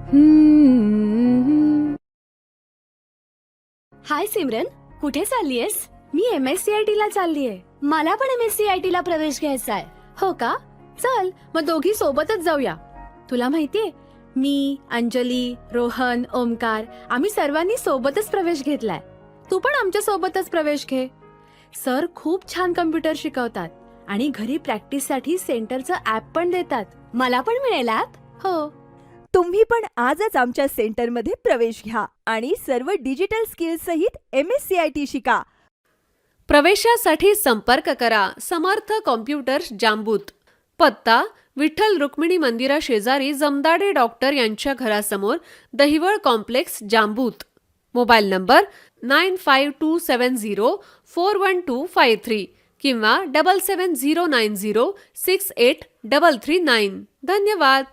हाय सिमरन, कुठे चाललीयस? मी MSCIT ला चाललीये. मला पण MSCIT ला प्रवेश घ्यायचा आहे. हो का? चल मग दोघी सोबतच जाऊया. तुला माहितीये, मी, अंजली, रोहन, ओमकार आम्ही सर्वांनी सोबतच प्रवेश घेतलाय. तू पण आमच्या सोबतच प्रवेश घे. सर खूप छान कम्प्युटर शिकवतात आणि घरी प्रॅक्टिससाठी सेंटरचं ॲप पण देतात. मला पण मिळेल ॲप? हो. तुम्ही पण आजच आमच्या सेंटरमध्ये प्रवेश घ्या आणि सर्व डिजिटल स्किल्स सहित MSCIT शिका. प्रवेशासाठी संपर्क करा समर्थ कॉम्प्युटर्स जांबूत. पत्ता विठ्ठल रुक्मिणी मंदिरा शेजारी जमदाडे डॉक्टर यांच्या घरासमोर, दहिवळ कॉम्प्लेक्स, जांबूत. मोबाईल नंबर 9527041253 किंवा 7709068339. धन्यवाद.